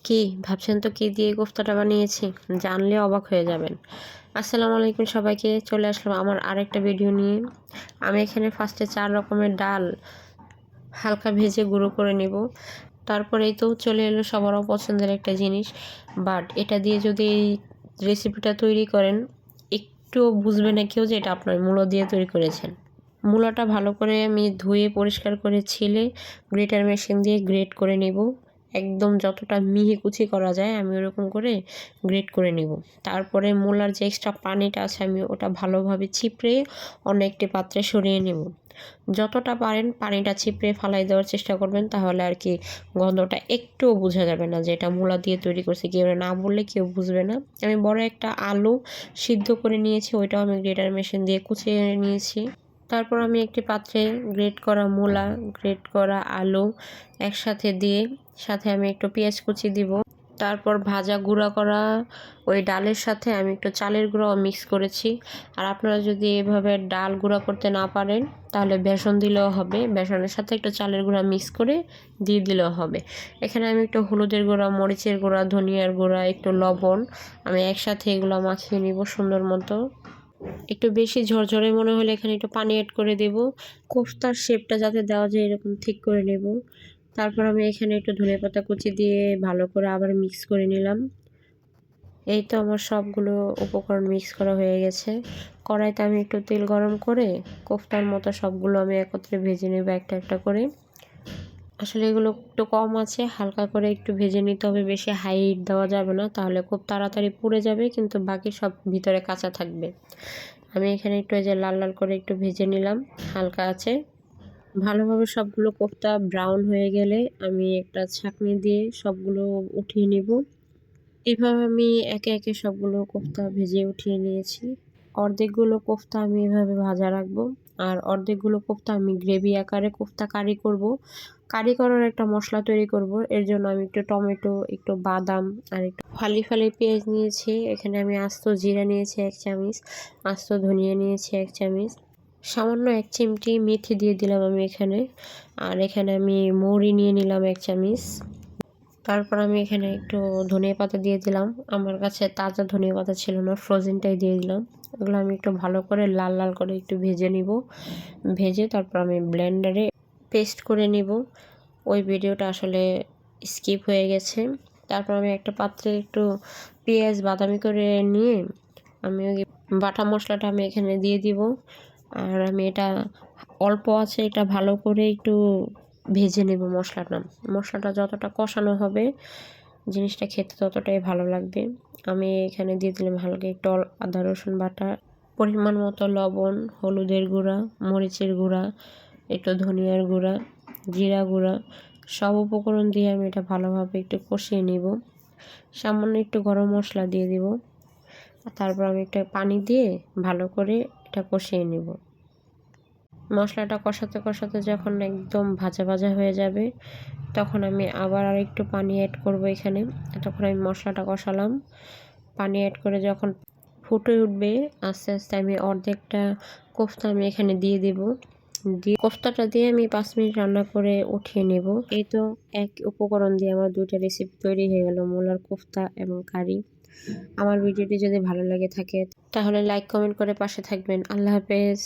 কি ভাবছেন তো কি দিয়ে কোফতাটা বানিয়েছি? জানলে অবাক হয়ে যাবেন। আসসালামু আলাইকুম সবাইকে, চলে আসলাম আমার আরেকটা ভিডিও নিয়ে। আমি এখানে ফার্স্টে 4 রকমের ডাল হালকা ভেজে গুঁড়ো করে নেব। তারপরেই তো চলে এলো সবারও পছন্দের একটা জিনিস, বাট এটা দিয়ে যদি এই রেসিপিটা তৈরি করেন একটুও বুঝবে না কেউ যে এটা আপনার মূলো দিয়ে তৈরি করেছেন। মূলাটা ভালো করে আমি ধুয়ে পরিষ্কার করে ছিলে গ্রেটার মেশিন দিয়ে গ্রেট করে নেব। একদম যতটা মিহি কুচি করা যায় আমি ওরকম করে গ্রেট করে নেব। তারপরে মূলার যে এক্সট্রা পানিটা আছে আমি ওটা ভালোভাবে চিপড়ে অন্য একটি পাত্রে সরিয়ে নেব। যতটা পারেন পানিটা চিপড়ে ফালাই দেওয়ার চেষ্টা করবেন, তাহলে আর কি গন্ধটা একটুও বোঝা যাবে না যে এটা মূলা দিয়ে তৈরি করছে। কেউ না বললে কেউ বুঝবে না। আমি বড় একটা আলু সিদ্ধ করে নিয়েছি, ওইটাও আমি গ্রেটার মেশিন দিয়ে কুচিয়ে নিয়েছি। তারপর আমি একটি পাত্রে গ্রেট করা মূলা, গ্রেট করা আলু একসাথে দিয়ে সাথে আমি একটু পেঁয়াজ কুচি দিব। তারপর ভাজা গুঁড়া করা ওই ডালের সাথে আমি একটু চালের গুঁড়াও মিক্স করেছি। আর আপনারা যদি এভাবে ডাল গুঁড়া করতে না পারেন তাহলে বেসন দিলেও হবে, বেসনের সাথে একটু চালের গুঁড়া মিক্স করে দিয়ে দিলেও হবে। এখানে আমি একটু হলুদের গুঁড়া, মরিচের গুঁড়া, ধনিয়ার গুঁড়া, একটু লবণ আমি একসাথে এগুলো মাখিয়ে নিব সুন্দর মতো। একটু বেশি ঝরঝরে মনে হলে এখানে একটু পানি অ্যাড করে দেব। কোফতার শেপটা যাতে দেওয়া যায় এরকম ঠিক করে নেব। তারপর আমি এখানে একটু ধনেপাতা কুচি দিয়ে ভালো করে আবার মিক্স করে নিলাম। এই তো আমার সবগুলো উপকরণ মিক্স করা হয়ে গেছে। কড়াইতে আমি একটু তেল গরম করে কোফতার মতো সবগুলো আমি একত্রে ভেজে নেব একটা একটা করে। আসলে এগুলো একটু কম আছে, হালকা করে একটু ভেজে নিতে হবে, বেশি হাই হিট দেওয়া যাবে না, তাহলে খুব তাড়াতাড়ি পুড়ে যাবে কিন্তু বাকি সব ভিতরে কাঁচা থাকবে। আমি এখানে একটু এই যে লাল লাল করে একটু ভেজে নিলাম হালকা আছে। ভালোভাবে সবগুলো কোফতা ব্রাউন হয়ে গেলে আমি একটা ছাঁকনি দিয়ে সবগুলো উঠিয়ে নেব। এভাবে আমি একে একে সবগুলো কোফতা ভেজে উঠিয়ে নিয়েছি। অর্ধেকগুলো কোফতা আমি এভাবে ভাজা রাখবো, আর অর্ধেকগুলো কোফতা আমি গ্রেভি আকারে কোফতা কারি করব। কারি করার একটা মশলা তৈরি করব। এর জন্য আমি একটু টমেটো, একটু বাদাম আর একটু ফালি ফালি পেঁয়াজ নিয়েছি। এখানে আমি আস্ত জিরা নিয়েছি 1 চামচ, আস্ত ধনিয়া নিয়েছি 1 চামচ, সামান্য 1 চিমটি মেথি দিয়ে দিলাম আমি এখানে। আর এখানে আমি মৌরি নিয়ে নিলাম 1 চামচ। তারপর আমি এখানে একটু ধনিয়া পাতা দিয়ে দিলাম। আমার কাছে তাজা ধনিয়া পাতা ছিল না, ফ্রোজেনটাই দিয়ে দিলাম। এগুলো আমি একটু ভালো করে লাল লাল করে একটু ভেজে নিব। ভেজে তারপর আমি ব্লেন্ডারে পেস্ট করে নিব। ওই ভিডিওটা আসলে স্কিপ হয়ে গেছে। তারপর আমি একটা পাত্রে একটু পেঁয়াজ বাদামি করে নিয়ে আমি ওই বাটা মশলাটা আমি এখানে দিয়ে দিব। আর আমি এটা অল্প আছে এটা ভালো করে একটু ভেজে নেব মশলাটা। মশলাটা যতটা কষানো হবে জিনিসটা খেতে ততটাই ভালো লাগবে। আমি এখানে দিয়ে দিলাম হালকা একটু আদা রসুন বাটা, পরিমাণ মতো লবণ, হলুদের গুঁড়া, মরিচের গুঁড়া, একটু ধনিয়ার গুঁড়া, জিরা গুঁড়া, সব উপকরণ দিয়ে আমি এটা ভালোভাবে একটু কষিয়ে নিব। সামান্য একটু গরম মশলা দিয়ে দিব। তারপর আমি একটা পানি দিয়ে ভালো করে এটা কষিয়ে নিব। মশলাটা কষাতে কষাতে যখন একদম ভাজা ভাজা হয়ে যাবে তখন আমি আবার আরেকটু পানি অ্যাড করব এখানে। তখন আমি মশলাটা কষালাম, পানি অ্যাড করে যখন ফুটে উঠবে আস্তে আস্তে আমি অর্ধেকটা কোফতা আমি এখানে দিয়ে দেব। দিয়ে কোফতাটা দিয়ে আমি 5 মিনিট রান্না করে উঠিয়ে নেব। এই তো এক উপকরণ দিয়ে আমার 2টা রেসিপি তৈরি হয়ে গেল, মূলার কোফতা এবং কারি। আমার ভিডিওটি যদি ভালো লাগে থাকে তাহলে লাইক কমেন্ট করে পাশে থাকবেন। আল্লাহ হাফেজ।